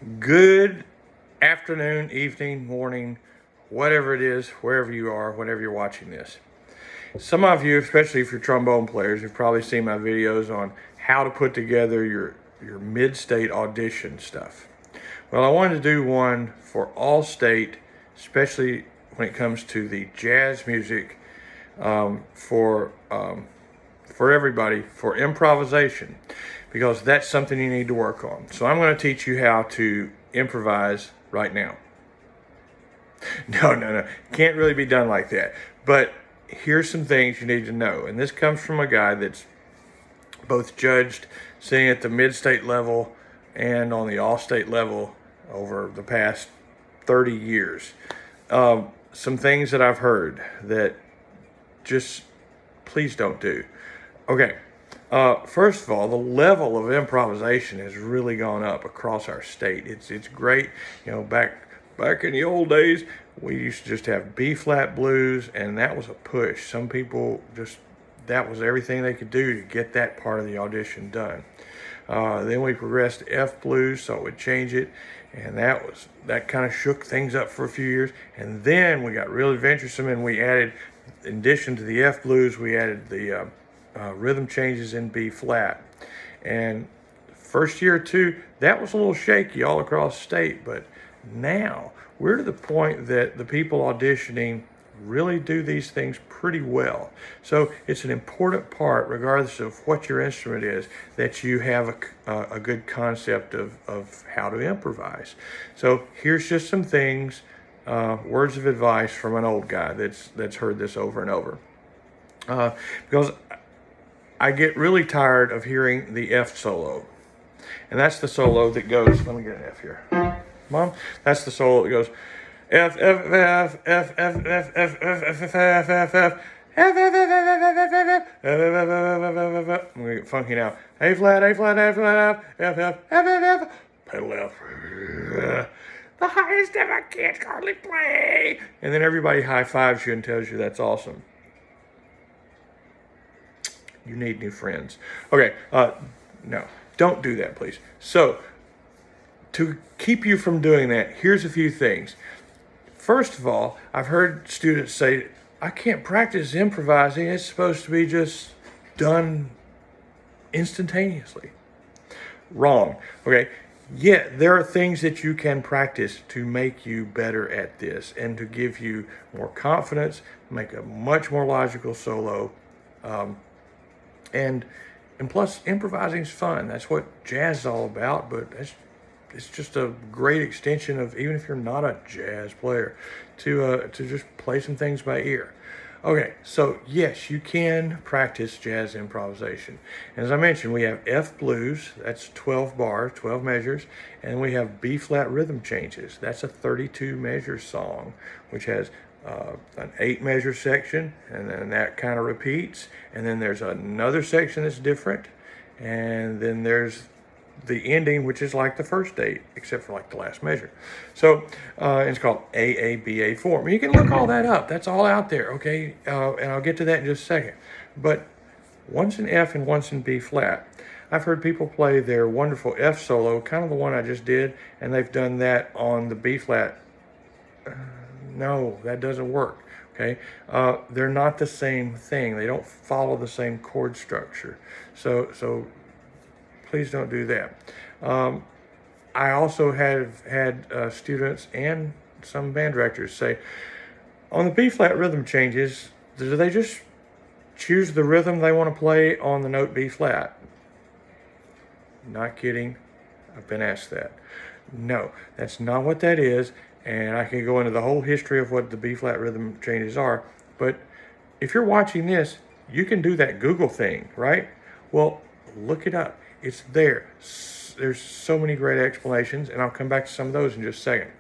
Good afternoon, evening, morning, whatever it is, wherever you are, whenever you're watching this. Some of you, especially if you're trombone players, have probably seen my videos on how to put together your mid-state audition stuff. Well, I wanted to do one for all state, especially when it comes to the jazz music, for everybody, for improvisation, because that's something you need to work on. So I'm going to teach you how to improvise right now. No. Can't really be done like that. But here's some things you need to know. And this comes from a guy that's both judged singing at the mid-state level and on the all-state level over the past 30 years. Some things that I've heard that just please don't do. Okay, first of all, the level of improvisation has really gone up across our state. It's great. You know, back in the old days, we used to just have B-flat blues, and that was a push. Some people that was everything they could do to get that part of the audition done. Then we progressed to F blues, so it would change it, and that kind of shook things up for a few years. And then we got real adventuresome, and we added, in addition to the F blues, we added the rhythm changes in B flat. And first year or two, that was a little shaky all across the state, but now we're to the point that the people auditioning really do these things pretty well. So it's an important part, regardless of what your instrument is, that you have a good concept of how to improvise. So here's just some things, words of advice from an old guy that's heard this over and over. Because I get really tired of hearing the F solo. And that's the solo that goes, let me get an F here. Mom, that's the solo that goes F, F, F, F, F, F, F, F, F, F, F, F, F. I'm gonna get funky now. A flat, A flat, A flat, F, F, F, F, F, F, pedal F. The highest F I can't hardly play. And then everybody high fives you and tells you that's awesome. You need new friends. Okay, no, don't do that, please. So, to keep you from doing that, here's a few things. First of all, I've heard students say, I can't practice improvising. It's supposed to be just done instantaneously. Wrong. Okay. Yeah, there are things that you can practice to make you better at this and to give you more confidence, make a much more logical solo. And plus, improvising is fun. That's what jazz is all about, but it's just a great extension of, even if you're not a jazz player, to just play some things by ear. Okay, so yes, you can practice jazz improvisation. And as I mentioned, we have F blues, that's 12 bars, 12 measures, and we have B flat rhythm changes. That's a 32 measure song, which has an 8 measure section, and then that kind of repeats, and then there's another section that's different, and then there's the ending, which is like the first 8, except for like the last measure. So it's called AABA form. You can look all that up. That's all out there, okay? And I'll get to that in just a second. But one's in F and one's in B flat. I've heard people play their wonderful F solo, kind of the one I just did, and they've done that on the B flat. No, that doesn't work. Okay, they're not the same thing. They don't follow the same chord structure. So please don't do that. I also have had students and some band directors say, on the B flat rhythm changes, do they just choose the rhythm they want to play on the note B flat? Not kidding. I've been asked that. No, that's not what that is. And I can go into the whole history of what the B flat rhythm changes are. But if you're watching this, you can do that Google thing, right? Well, look it up. It's there. There's so many great explanations, and I'll come back to some of those in just a second.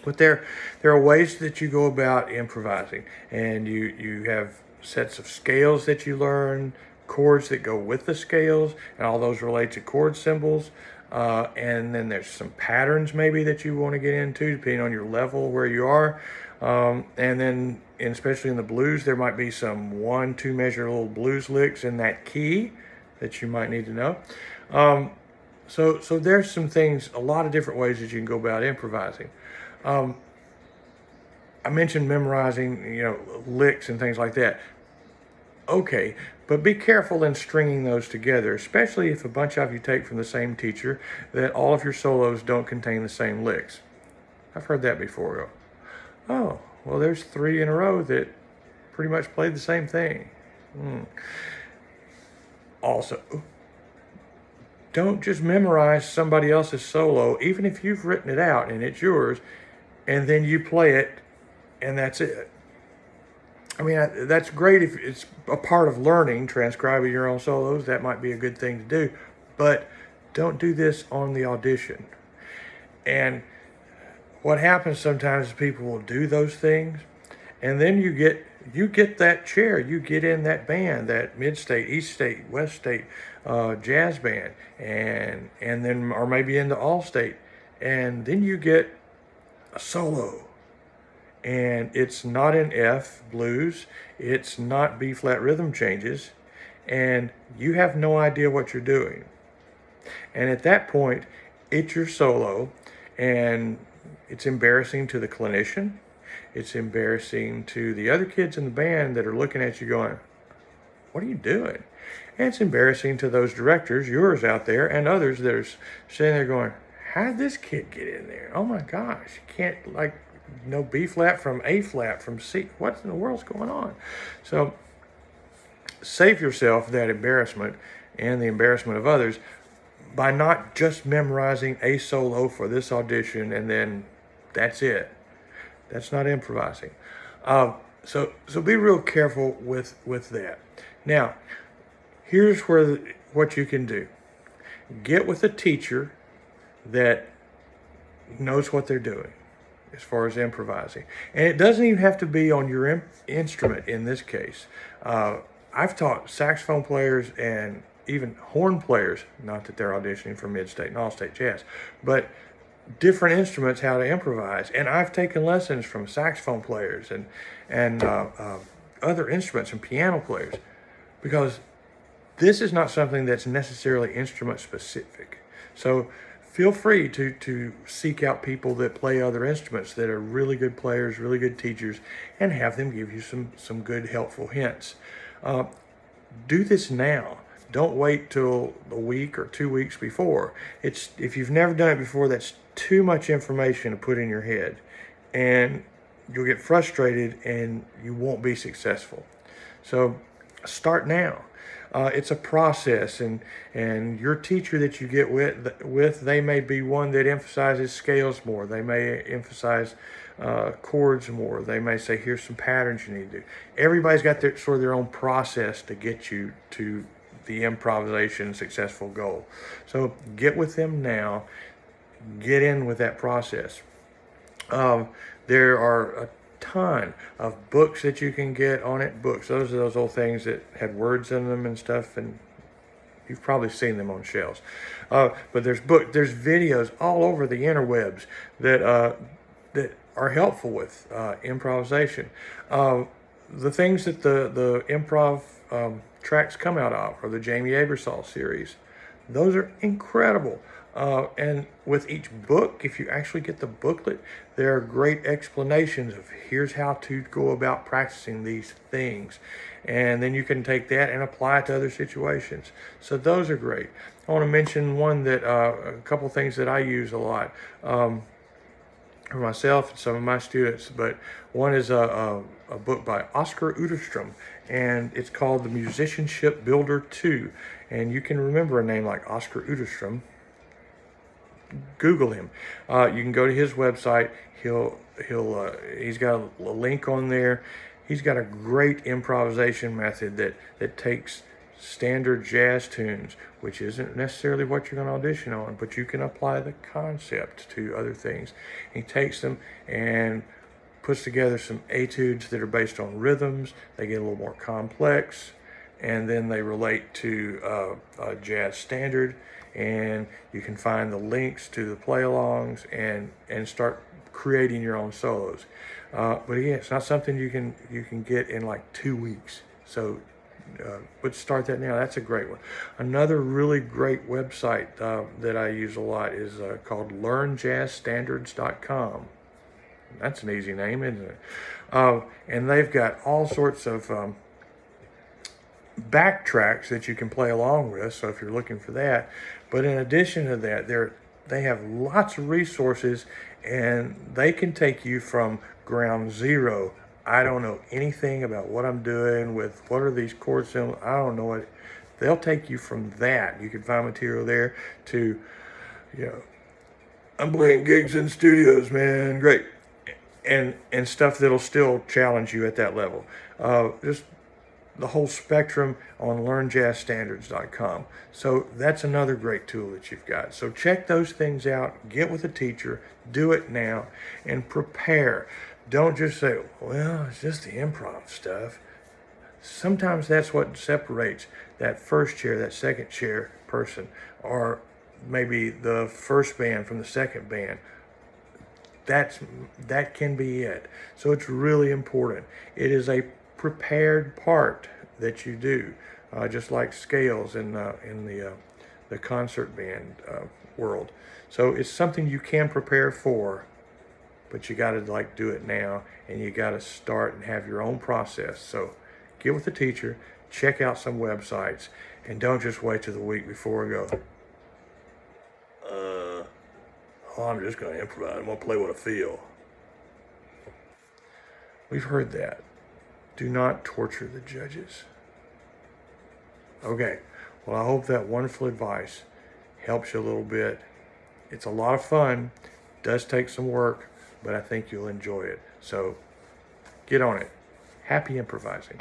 But there are ways that you go about improvising, and you have sets of scales that you learn, chords that go with the scales, and all those relate to chord symbols. And then there's some patterns maybe that you want to get into, depending on your level where you are. And then, and especially in the blues, there might be some 1-2 measure little blues licks in that key that you might need to know. So there's some things, a lot of different ways that you can go about improvising. Um, I mentioned memorizing, licks and things like that. Okay, but be careful in stringing those together, especially if a bunch of you take from the same teacher, that all of your solos don't contain the same licks. I've heard that before. Oh, well, there's 3 in a row that pretty much played the same thing. Also, don't just memorize somebody else's solo, even if you've written it out and it's yours, and then you play it and that's it. I mean, that's great if it's a part of learning, transcribing your own solos. That might be a good thing to do, but don't do this on the audition. And what happens sometimes is people will do those things, and then you get that chair, you get in that band, that mid-state, east state, west state jazz band, and then or maybe in the all-state, and then you get a solo. And it's not in F blues, it's not B flat rhythm changes, and you have no idea what you're doing. And at that point, it's your solo, and it's embarrassing to the clinician, it's embarrassing to the other kids in the band that are looking at you going, what are you doing? And it's embarrassing to those directors, yours out there, and others that are sitting there going, how did this kid get in there? Oh my gosh, you can't no B flat from A flat from C. What in the world's going on? So save yourself that embarrassment and the embarrassment of others by not just memorizing a solo for this audition and then that's it. That's not improvising. So be real careful with that. Now, here's what you can do. Get with a teacher that knows what they're doing as far as improvising. And it doesn't even have to be on your instrument in this case. I've taught saxophone players and even horn players, not that they're auditioning for mid-state and all-state jazz, but different instruments how to improvise. And I've taken lessons from saxophone players and other instruments and piano players, because this is not something that's necessarily instrument specific. So feel free to seek out people that play other instruments that are really good players, really good teachers, and have them give you some good helpful hints. Do this now. Don't wait till a week or 2 weeks before. If you've never done it before, that's too much information to put in your head, and you'll get frustrated and you won't be successful. So start now. It's a process, and your teacher that you get with, they may be one that emphasizes scales more. They may emphasize chords more. They may say, here's some patterns you need to do. Everybody's got their own process to get you to the improvisation successful goal. So get with them now. Get in with that process. There are a ton of books that you can get on it. Books, those are those old things that had words in them and stuff, and you've probably seen them on shelves. But there's videos all over the interwebs that are helpful with improvisation. The things that the improv tracks come out of, or the Jamie Abersol series, those are incredible. And with each book, if you actually get the booklet, there are great explanations of here's how to go about practicing these things. And then you can take that and apply it to other situations. So those are great. I want to mention one that, a couple things that I use a lot for myself and some of my students, but one is a book by Oscar Uderstrom, and it's called The Musicianship Builder 2. And you can remember a name like Oscar Uderstrom. Google him. You can go to his website. He's got a link on there. He's got a great improvisation method that takes standard jazz tunes, which isn't necessarily what you're going to audition on, but you can apply the concept to other things. He takes them and puts together some etudes that are based on rhythms. They get a little more complex, and then they relate to a jazz standard. And you can find the links to the play-alongs and start creating your own solos. But again, it's not something you can get in like 2 weeks. So but start that now. That's a great one. Another really great website that I use a lot is called learnjazzstandards.com. That's an easy name, isn't it? And they've got all sorts of backtracks that you can play along with. So if you're looking for that, but in addition to that, they have lots of resources, and they can take you from ground zero. I don't know anything about what I'm doing with what are these chord symbols. I don't know it. They'll take you from that. You can find material there to, you know, I'm playing gigs in studios, man. Great. And stuff that'll still challenge you at that level. Just the whole spectrum on learnjazzstandards.com. So that's another great tool that you've got. So check those things out, get with a teacher, do it now, and prepare. Don't just say, well, it's just the improv stuff. Sometimes that's what separates that first chair, that second chair person, or maybe the first band from the second band. That can be it. So it's really important. It is a prepared part that you do, just like scales in the concert band world. So it's something you can prepare for, but you got to like do it now, and you got to start and have your own process. So get with the teacher, check out some websites, and don't just wait till the week before and go, oh, I'm just going to improvise. I'm going to play what I feel. We've heard that. Do not torture the judges. Okay, well, I hope that wonderful advice helps you a little bit. It's a lot of fun. It does take some work, but I think you'll enjoy it. So get on it. Happy improvising.